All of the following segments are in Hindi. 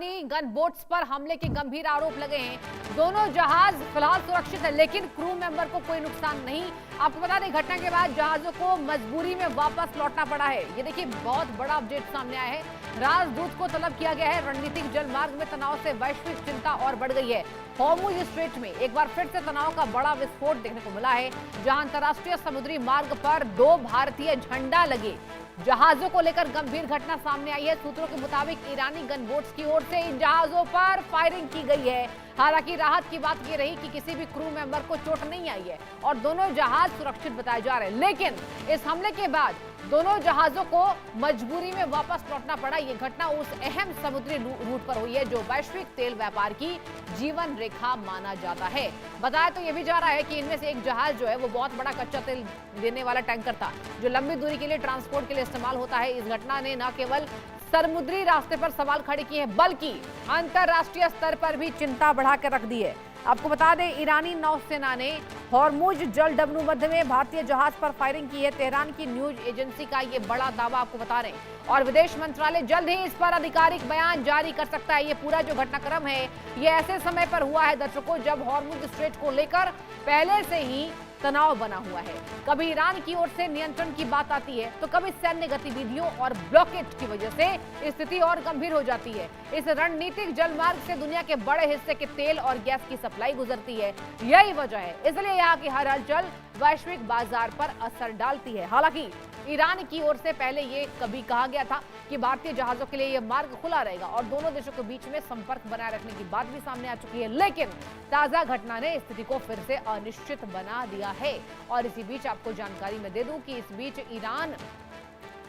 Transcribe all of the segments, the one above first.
गन बोट्स पर हमले के गंभीर आरोप लगे हैं। दोनों जहाज फिलहाल सुरक्षित है, लेकिन क्रू मेंबर को कोई नुकसान नहीं। आपको बता दें, घटना के बाद जहाजों को मजबूरी में वापस लौटना पड़ा है। ये देखिए, बहुत बड़ा अपडेट सामने आया है। राजदूत को तलब किया गया है। रणनीतिक जलमार्ग में तनाव से वैश्विक चिंता और बढ़ गई है। हॉर्मुज स्ट्रेट में एक बार फिर से तनाव का बड़ा विस्फोट देखने को मिला है, जहां अंतर्राष्ट्रीय समुद्री मार्ग पर 2 भारतीय झंडा लगे जहाजों को लेकर गंभीर घटना सामने आई है। सूत्रों के मुताबिक ईरानी गनबोट्स की ओर से इन जहाजों पर फायरिंग की गई है। हालांकि राहत की बात यह रही कि किसी भी क्रू मेंबर को चोट नहीं आई है और दोनों जहाज सुरक्षित बताए जा रहे हैं। लेकिन इस हमले के बाद दोनों जहाजों को मजबूरी में वापस लौटना पड़ा। यह घटना उस अहम समुद्री रूट पर हुई है जो वैश्विक तेल व्यापार की जीवन रेखा माना जाता है। बताया तो यह भी जा रहा है कि इनमें से एक जहाज जो है वो बहुत बड़ा कच्चा तेल देने वाला टैंकर था, जो लंबी दूरी के लिए ट्रांसपोर्ट के लिए इस्तेमाल होता है। इस घटना ने न केवल समुद्री रास्ते पर सवाल खड़े किए हैं, बल्कि अंतरराष्ट्रीय स्तर पर भी चिंता बढ़ा कर रख दी है। आपको बता दें, ईरानी नौसेना ने हॉर्मुज जल डब्ल्यू मध्य में भारतीय जहाज पर फायरिंग की है। तेहरान की न्यूज एजेंसी का ये बड़ा दावा आपको बता रहे हैं और विदेश मंत्रालय जल्द ही इस पर आधिकारिक बयान जारी कर सकता है। ये पूरा जो घटनाक्रम है ये ऐसे समय पर हुआ है दर्शकों, जब हॉर्मुज स्ट्रेट को लेकर पहले से ही तनाव बना हुआ है। कभी ईरान की ओर से नियंत्रण की बात आती है तो कभी सैन्य गतिविधियों और ब्लॉकेज की वजह से स्थिति और गंभीर हो जाती है। इस रणनीतिक जलमार्ग से दुनिया के बड़े हिस्से के तेल और गैस की सप्लाई गुजरती है। यही वजह है, इसलिए यहाँ की हर हलचल वैश्विक बाजार पर असर डालती है। हालांकि ईरान की ओर से पहले ये कभी कहा गया था कि भारतीय जहाजों के लिए यह मार्ग खुला रहेगा और दोनों देशों के बीच में संपर्क बनाए रखने की बात भी सामने आ चुकी है। लेकिन ताजा घटना ने स्थिति को फिर से अनिश्चित बना दिया है। और इसी बीच आपको जानकारी मैं दे दूं कि इस बीच ईरान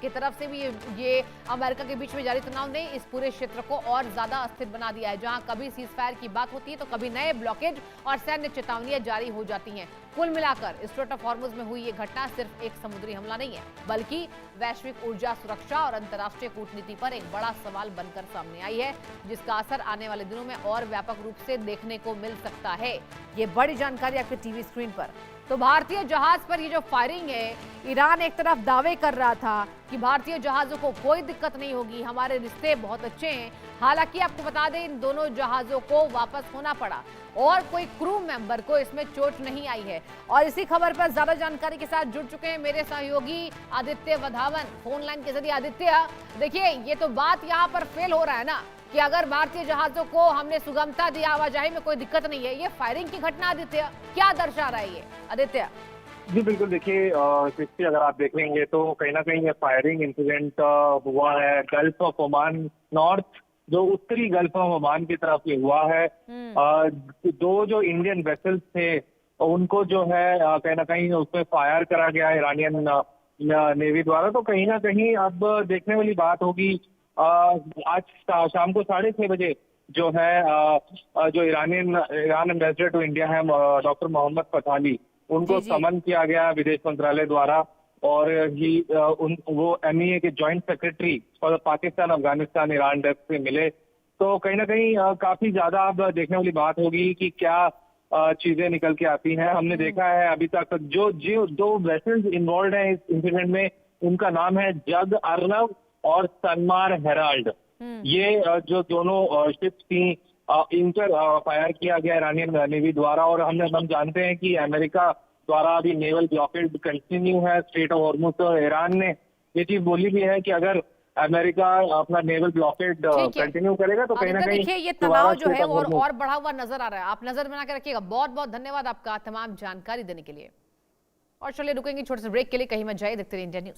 की तरफ से भी ये अमेरिका के बीच में जारी तनाव ने इस पूरे क्षेत्र को और ज्यादा अस्थिर बना दिया है, जहां कभी सीज फायर की बात होती है तो कभी नए ब्लॉकेज और सैन्य चेतावनियां जारी हो जाती हैं। कुल मिलाकर स्ट्रेट ऑफ हॉर्मुज में हुई ये घटना सिर्फ एक समुद्री हमला नहीं है, बल्कि वैश्विक ऊर्जा सुरक्षा और अंतर्राष्ट्रीय कूटनीति पर एक बड़ा सवाल बनकर सामने आई है, जिसका असर आने वाले दिनों में और व्यापक रूप से देखने को मिल सकता है। ये बड़ी जानकारी आपके टीवी स्क्रीन पर। तो भारतीय जहाज पर ये जो फायरिंग है, ईरान एक तरफ दावे कर रहा था कि भारतीय जहाजों को कोई दिक्कत नहीं होगी, हमारे रिश्ते बहुत अच्छे हैं। हालांकि आपको बता दें, इन दोनों जहाजों को वापस होना पड़ा और कोई क्रू मेंबर को इसमें चोट नहीं आई है। और इसी खबर पर ज्यादा जानकारी के साथ जुड़ चुके हैं मेरे सहयोगी आदित्य वधावन फोन लाइन के जरिए। आदित्य, देखिए, ये तो बात यहाँ पर फेल हो रहा है ना कि अगर भारतीय जहाजों को हमने सुगमता दी, आवाजाही में कोई दिक्कत नहीं है। ये फायरिंग की घटना आदित्य क्या दर्शा रहा है ये आदित्य? जी बिल्कुल, देखिए क्रिस्टी, अगर आप देखेंगे तो कहीं ना कहीं ये फायरिंग इंसिडेंट हुआ है गल्फ ऑफ ओमान, नॉर्थ जो उत्तरी गल्फ ऑफ ओमान की तरफ ये हुआ है। 2 जो इंडियन वेसल्स थे उनको जो है कहीं ना कहीं उसमें फायर करा गया इरानियन नेवी द्वारा। तो कहीं ना कहीं अब देखने वाली बात होगी, आज शाम को 6:30 बजे जो है जो ईरान एम्बेसडर टू इंडिया है डॉक्टर मोहम्मद फताली, उनको समन किया गया विदेश मंत्रालय द्वारा। और वो MEA के joint secretary for Pakistan Afghanistan Iran desk से मिले। तो कहीं ना कहीं काफी ज्यादा अब देखने वाली बात होगी कि क्या चीजें निकल के आती हैं। हमने देखा है अभी तक जो 2 वेसल्स इन्वॉल्व हैं इस इंसिडेंट में, उनका नाम है जग अर्नव और सनमार हेराल्ड। ये जो दोनों शिप्स थी, इन पर फायर किया गया ईरानियन नेवी द्वारा। और हम जानते हैं कि अमेरिका द्वारा अभी नेवल ब्लॉकेड कंटिन्यू है स्ट्रेट ऑफ हॉर्मुज। तो ईरान ने ये चीज बोली भी है कि अगर अमेरिका अपना नेवल ब्लॉकेड कंटिन्यू करेगा तो कहीं ना कहीं देखिए, ये तनाव जो है और बढ़ा हुआ नजर आ रहा है। आप नजर बना के रखिएगा। बहुत बहुत धन्यवाद आपका तमाम जानकारी देने के लिए। और चलिए रुकेंगे छोटे से ब्रेक के लिए, कहीं मत जाइए, देखते रहिए इंडिया न्यूज।